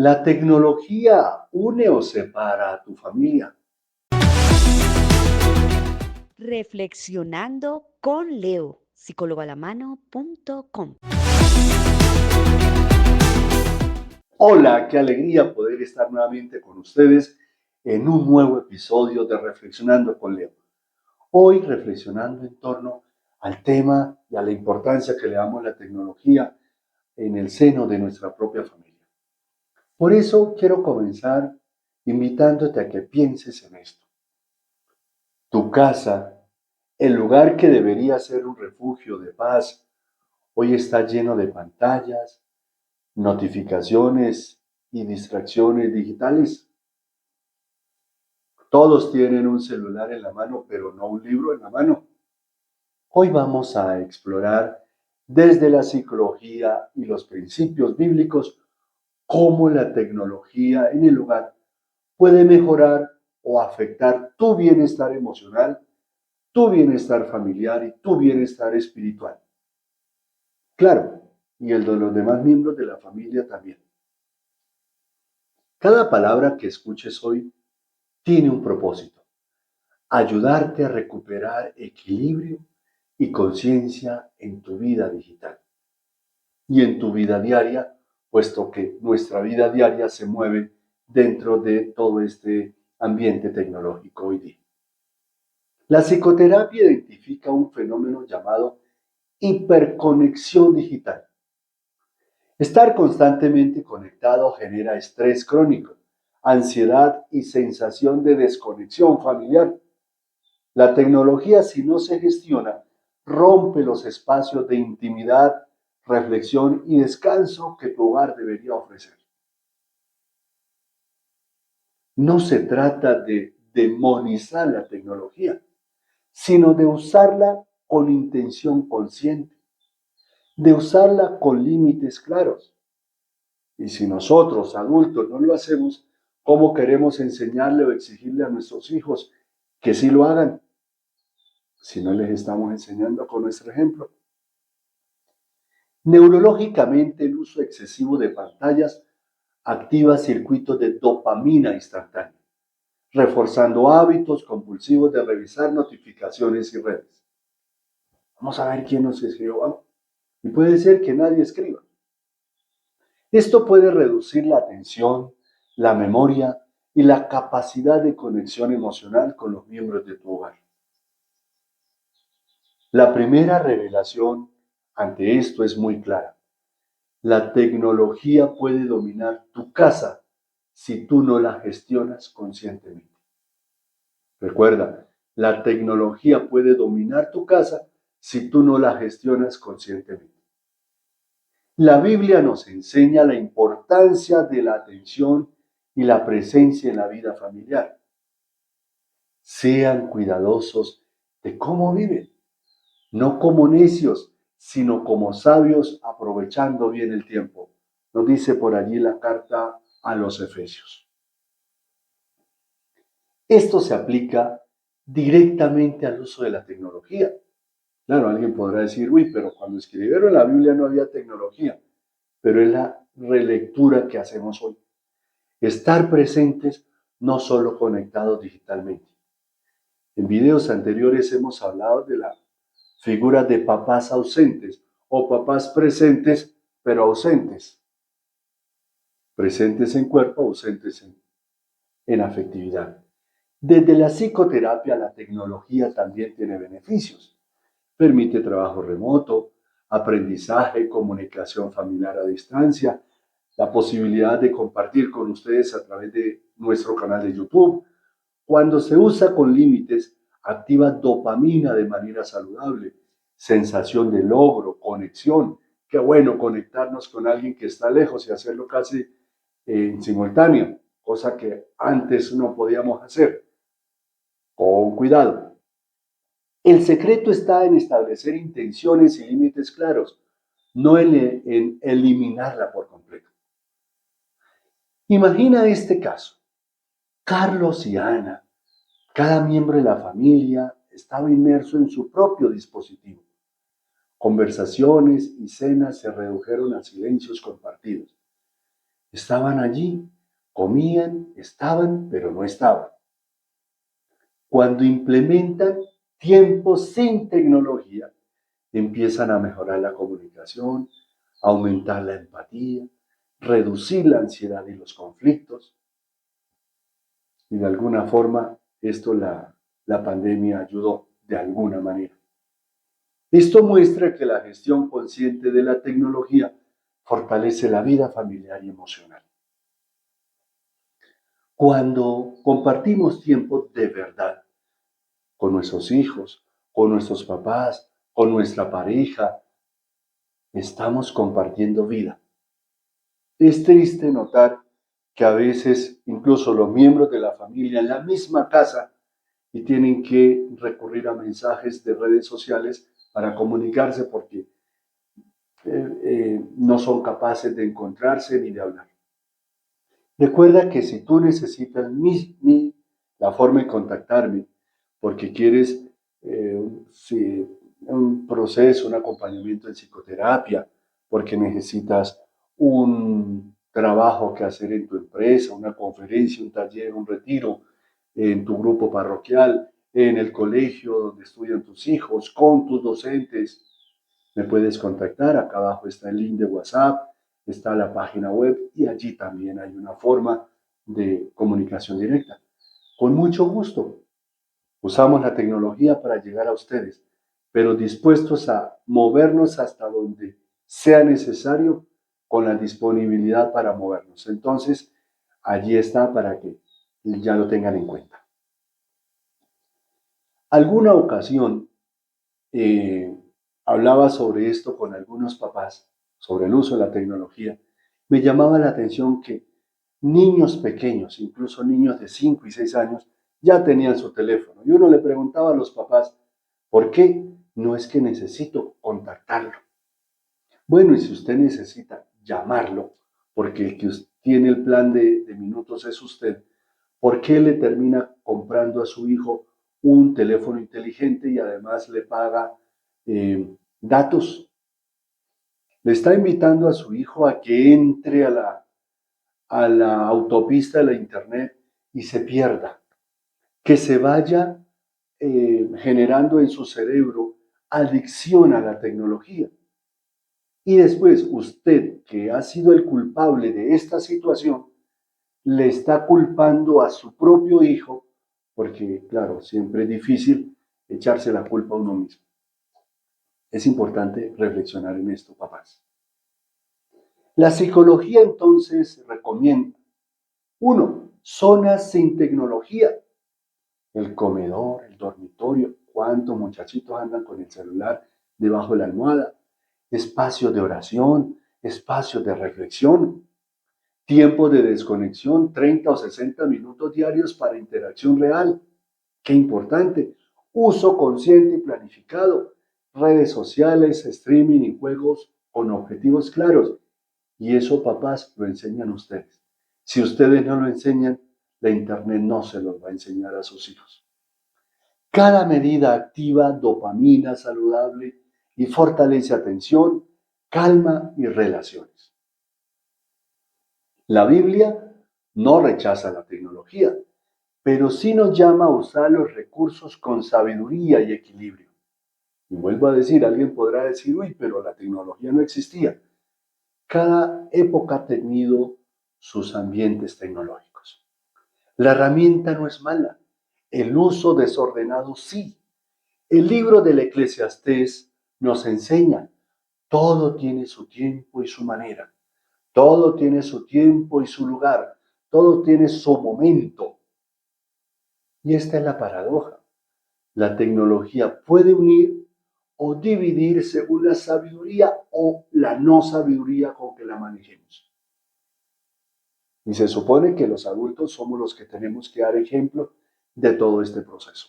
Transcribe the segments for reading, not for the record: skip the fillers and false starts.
¿La tecnología une o separa a tu familia? Reflexionando con Leo, psicólogoalamano.com. Hola, qué alegría poder estar nuevamente con ustedes en un nuevo episodio de Reflexionando con Leo. Hoy reflexionando en torno al tema y a la importancia que le damos a la tecnología en el seno de nuestra propia familia. Por eso quiero comenzar invitándote a que pienses en esto. Tu casa, el lugar que debería ser un refugio de paz, hoy está lleno de pantallas, notificaciones y distracciones digitales. Todos tienen un celular en la mano, pero no un libro en la mano. Hoy vamos a explorar desde la psicología y los principios bíblicos cómo la tecnología en el hogar puede mejorar o afectar tu bienestar emocional, tu bienestar familiar y tu bienestar espiritual. Claro, y el de los demás miembros de la familia también. Cada palabra que escuches hoy tiene un propósito: ayudarte a recuperar equilibrio y conciencia en tu vida digital y en tu vida diaria, puesto que nuestra vida diaria se mueve dentro de todo este ambiente tecnológico hoy día. La psicoterapia identifica un fenómeno llamado hiperconexión digital. Estar constantemente conectado genera estrés crónico, ansiedad y sensación de desconexión familiar. La tecnología, si no se gestiona, rompe los espacios de intimidad, reflexión y descanso que tu hogar debería ofrecer. No se trata de demonizar la tecnología, sino de usarla con intención consciente, de usarla con límites claros. Y si nosotros, adultos, no lo hacemos, ¿cómo queremos enseñarle o exigirle a nuestros hijos que sí lo hagan si no les estamos enseñando con nuestro ejemplo? Neurológicamente, el uso excesivo de pantallas activa circuitos de dopamina instantánea, reforzando hábitos compulsivos de revisar notificaciones y redes. Vamos a ver quién nos escribió. Y puede ser que nadie escriba. Esto puede reducir la atención, la memoria y la capacidad de conexión emocional con los miembros de tu hogar. La primera revelación ante esto es muy clara. La tecnología puede dominar tu casa si tú no la gestionas conscientemente. Recuerda, la tecnología puede dominar tu casa si tú no la gestionas conscientemente. La Biblia nos enseña la importancia de la atención y la presencia en la vida familiar. Sean cuidadosos de cómo viven, no como necios, sino como sabios aprovechando bien el tiempo. Nos dice por allí la carta a los Efesios. Esto se aplica directamente al uso de la tecnología. Claro, alguien podrá decir, uy, pero cuando escribieron la Biblia no había tecnología, pero es la relectura que hacemos hoy. Estar presentes, no solo conectados digitalmente. En videos anteriores hemos hablado de la figura de papás ausentes o papás presentes pero ausentes. Presentes en cuerpo, ausentes en afectividad. Desde la psicoterapia, la tecnología también tiene beneficios. Permite trabajo remoto, aprendizaje, comunicación familiar a distancia, la posibilidad de compartir con ustedes a través de nuestro canal de YouTube. Cuando se usa con límites, activa dopamina de manera saludable, sensación de logro, conexión. Qué bueno conectarnos con alguien que está lejos y hacerlo casi en simultáneo, cosa que antes no podíamos hacer. Con cuidado. El secreto está en establecer intenciones y límites claros, no en eliminarla por completo. Imagina este caso. Carlos y Ana, cada miembro de la familia estaba inmerso en su propio dispositivo. Conversaciones y cenas se redujeron a silencios compartidos. Estaban allí, comían, estaban, pero no estaban. Cuando implementan tiempos sin tecnología, empiezan a mejorar la comunicación, aumentar la empatía, reducir la ansiedad y los conflictos. Y de alguna forma, esto la pandemia ayudó de alguna manera. Esto muestra que la gestión consciente de la tecnología fortalece la vida familiar y emocional. Cuando compartimos tiempo de verdad con nuestros hijos, con nuestros papás, con nuestra pareja, estamos compartiendo vida. Es triste notar que a veces incluso los miembros de la familia en la misma casa y tienen que recurrir a mensajes de redes sociales para comunicarse porque no son capaces de encontrarse ni de hablar. Recuerda que si tú necesitas la forma de contactarme porque quieres un proceso, un acompañamiento en psicoterapia, porque necesitas un trabajo que hacer en tu empresa, una conferencia, un taller, un retiro, en tu grupo parroquial, en el colegio donde estudian tus hijos, con tus docentes, me puedes contactar. Acá abajo está el link de WhatsApp, está la página web y allí también hay una forma de comunicación directa. Con mucho gusto. Usamos la tecnología para llegar a ustedes, pero dispuestos a movernos hasta donde sea necesario con la disponibilidad para movernos. Entonces, allí está para que ya lo tengan en cuenta. Alguna ocasión eh, hablaba sobre esto con algunos papás, sobre el uso de la tecnología. Me llamaba la atención que niños pequeños, incluso niños de 5 y 6 años, ya tenían su teléfono. Y uno le preguntaba a los papás, ¿por qué? No es que necesito contactarlo. Bueno, y si usted necesita llamarlo, porque el que tiene el plan de minutos es usted, ¿por qué le termina comprando a su hijo un teléfono inteligente y además le paga datos? Le está invitando a su hijo a que entre a la autopista de la Internet y se pierda, que se vaya generando en su cerebro adicción a la tecnología. Y después usted, que ha sido el culpable de esta situación, le está culpando a su propio hijo, porque claro, siempre es difícil echarse la culpa a uno mismo. Es importante reflexionar en esto, papás. La psicología entonces recomienda, uno, zonas sin tecnología, el comedor, el dormitorio, cuántos muchachitos andan con el celular debajo de la almohada, espacios de oración, espacios de reflexión, tiempo de desconexión, 30 o 60 minutos diarios para interacción real. Qué importante. Uso consciente y planificado. Redes sociales, streaming y juegos con objetivos claros. Y eso, papás, lo enseñan ustedes. Si ustedes no lo enseñan, la Internet no se los va a enseñar a sus hijos. Cada medida activa dopamina saludable y fortalece atención, calma y relaciones. La Biblia no rechaza la tecnología, pero sí nos llama a usar los recursos con sabiduría y equilibrio. Y vuelvo a decir, alguien podrá decir, uy, pero la tecnología no existía. Cada época ha tenido sus ambientes tecnológicos. La herramienta no es mala, el uso desordenado sí. El libro del Eclesiastés nos enseña, todo tiene su tiempo y su manera, todo tiene su tiempo y su lugar, todo tiene su momento. Y esta es la paradoja. La tecnología puede unir o dividir según la sabiduría o la no sabiduría con que la manejemos. Y se supone que los adultos somos los que tenemos que dar ejemplo de todo este proceso.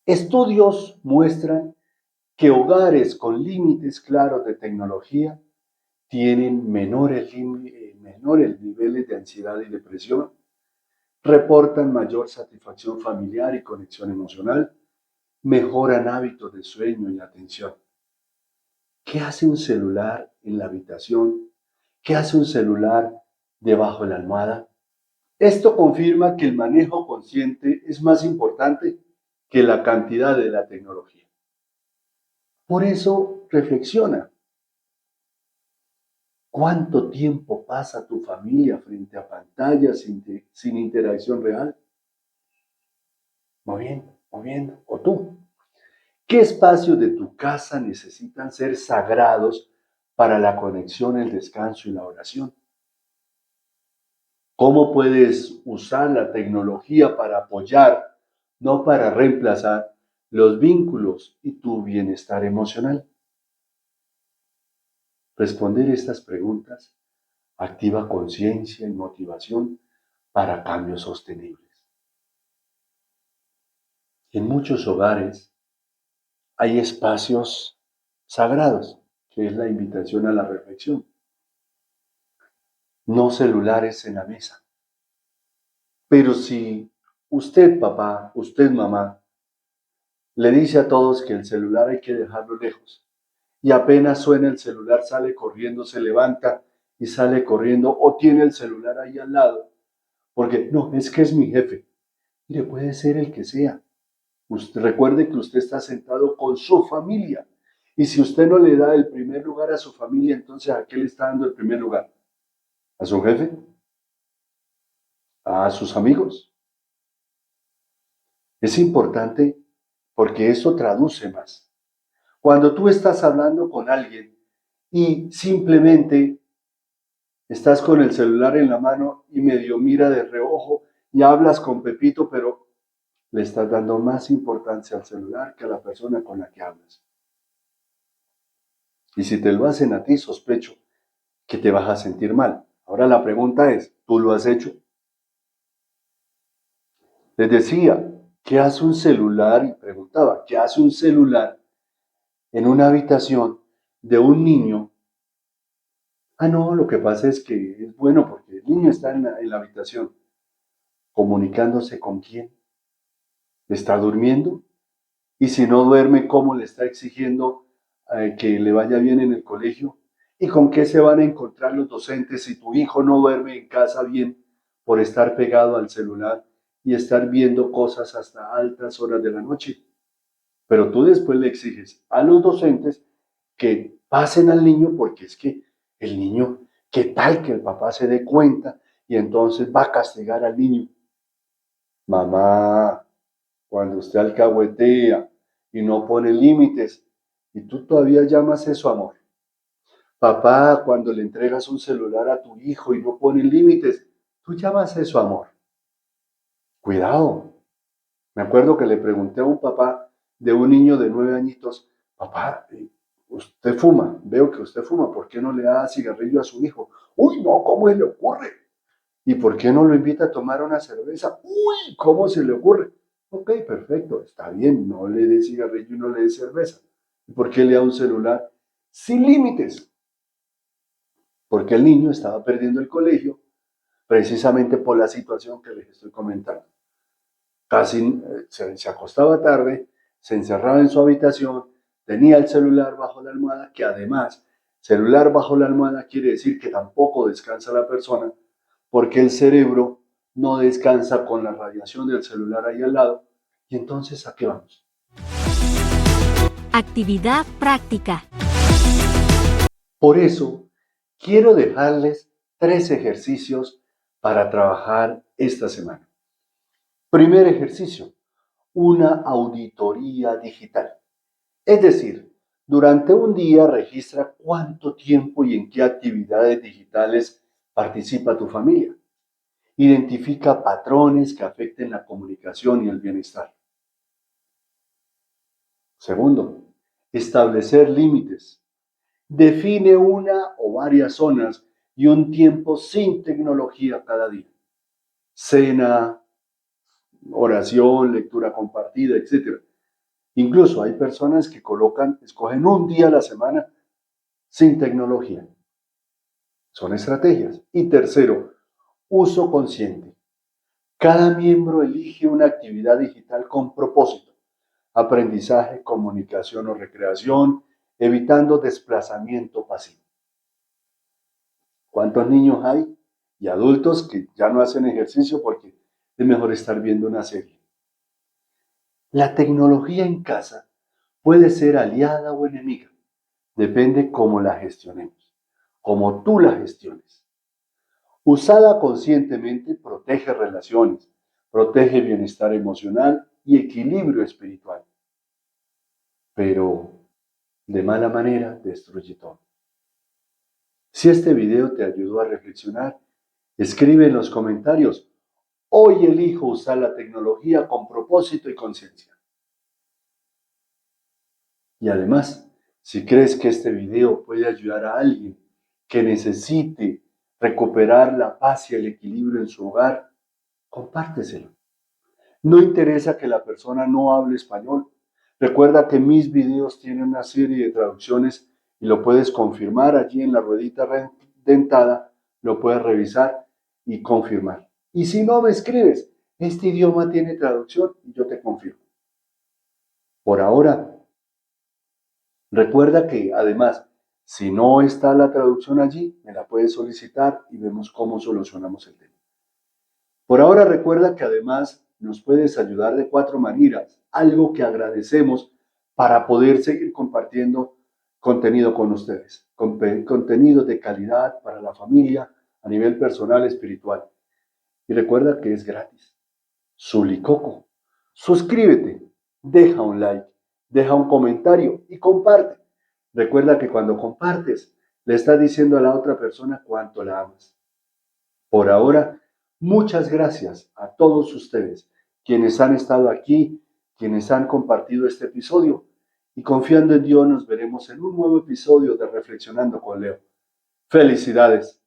Estudios muestran que hogares con límites claros de tecnología tienen menores niveles de ansiedad y depresión, reportan mayor satisfacción familiar y conexión emocional, mejoran hábitos de sueño y atención. ¿Qué hace un celular en la habitación ¿Qué hace un celular debajo de la almohada? Esto confirma que el manejo consciente es más importante que la cantidad de la tecnología. Por eso, reflexiona. ¿Cuánto tiempo pasa tu familia frente a pantallas sin interacción real? Moviendo, moviendo. ¿O tú? ¿Qué espacios de tu casa necesitan ser sagrados para la conexión, el descanso y la oración? ¿Cómo puedes usar la tecnología para apoyar, no para reemplazar, los vínculos y tu bienestar emocional? Responder estas preguntas activa conciencia y motivación para cambios sostenibles. En muchos hogares hay espacios sagrados, que es la invitación a la reflexión. No celulares en la mesa. Pero si usted, papá, usted, mamá, le dice a todos que el celular hay que dejarlo lejos, y apenas suena el celular sale corriendo, se levanta y sale corriendo, o tiene el celular ahí al lado, porque no, es que es mi jefe. Mire, puede ser el que sea. Usted recuerde que usted está sentado con su familia. Y si usted no le da el primer lugar a su familia, entonces ¿a qué le está dando el primer lugar? ¿A su jefe? ¿A sus amigos? Es importante porque eso traduce más. Cuando tú estás hablando con alguien y simplemente estás con el celular en la mano y medio mira de reojo y hablas con Pepito, pero le estás dando más importancia al celular que a la persona con la que hablas. Y si te lo hacen a ti, sospecho que te vas a sentir mal. Ahora la pregunta es, ¿tú lo has hecho? Les decía, ¿qué hace un celular? Y preguntaba, ¿qué hace un celular en una habitación de un niño? Ah, no, lo que pasa es que es bueno porque el niño está en la habitación comunicándose con quién. ¿Está durmiendo? Y si no duerme, ¿cómo le está exigiendo que le vaya bien en el colegio? ¿Y con qué se van a encontrar los docentes si tu hijo no duerme en casa bien por estar pegado al celular y estar viendo cosas hasta altas horas de la noche? Pero tú después le exiges a los docentes que pasen al niño porque es que el niño, ¿qué tal que el papá se dé cuenta y entonces va a castigar al niño? Mamá, cuando usted alcahuetea y no pone límites, y tú todavía llamas eso amor. Papá, cuando le entregas un celular a tu hijo y no pone límites, tú llamas eso amor. Cuidado. Me acuerdo que le pregunté a un papá de un niño de 9 añitos, papá, usted fuma, veo que usted fuma, ¿por qué no le da cigarrillo a su hijo? Uy, no, ¿cómo se le ocurre? ¿Y por qué no lo invita a tomar una cerveza? Uy, ¿cómo se le ocurre? Ok, perfecto, está bien, no le dé cigarrillo y no le dé cerveza. ¿Y por qué le da un celular? Sin límites. Porque el niño estaba perdiendo el colegio precisamente por la situación que les estoy comentando. Casi se acostaba tarde, se encerraba en su habitación, tenía el celular bajo la almohada, que además, celular bajo la almohada quiere decir que tampoco descansa la persona, porque el cerebro no descansa con la radiación del celular ahí al lado. Y entonces, ¿a qué vamos? Actividad práctica. Por eso, quiero dejarles 3 ejercicios para trabajar esta semana. Primer ejercicio, una auditoría digital. Es decir, durante un día registra cuánto tiempo y en qué actividades digitales participa tu familia. Identifica patrones que afecten la comunicación y el bienestar. Segundo, establecer límites. Define una o varias zonas y un tiempo sin tecnología cada día. Cena, oración, lectura compartida, etc. Incluso hay personas que escogen un día a la semana sin tecnología. Son estrategias. Y tercero, uso consciente. Cada miembro elige una actividad digital con propósito, aprendizaje, comunicación o recreación, evitando desplazamiento pasivo. ¿Cuántos niños hay y adultos que ya no hacen ejercicio porque es mejor estar viendo una serie? La tecnología en casa puede ser aliada o enemiga. Depende cómo la gestionemos, cómo tú la gestiones. Usada conscientemente protege relaciones, protege bienestar emocional y equilibrio espiritual, pero de mala manera destruye todo. Si este video te ayudó a reflexionar, escribe en los comentarios: hoy elijo usar la tecnología con propósito y conciencia. Y además, si crees que este video puede ayudar a alguien que necesite recuperar la paz y el equilibrio en su hogar, compárteselo. No interesa que la persona no hable español. Recuerda que mis videos tienen una serie de traducciones y lo puedes confirmar allí en la ruedita dentada, lo puedes revisar y confirmar. Y si no me escribes, este idioma tiene traducción y yo te confirmo. Por ahora, recuerda que además, si no está la traducción allí, me la puedes solicitar y vemos cómo solucionamos el tema. Por ahora recuerda que además nos puedes ayudar de 4 maneras, algo que agradecemos para poder seguir compartiendo contenido con ustedes, contenido de calidad para la familia a nivel personal, espiritual. Y recuerda que es gratis. Sulicoco. Suscríbete, deja un like, deja un comentario y comparte. Recuerda que cuando compartes, le estás diciendo a la otra persona cuánto la amas. Por ahora, muchas gracias a todos ustedes, quienes han estado aquí, quienes han compartido este episodio. Y confiando en Dios, nos veremos en un nuevo episodio de Reflexionando con Leo. Felicidades.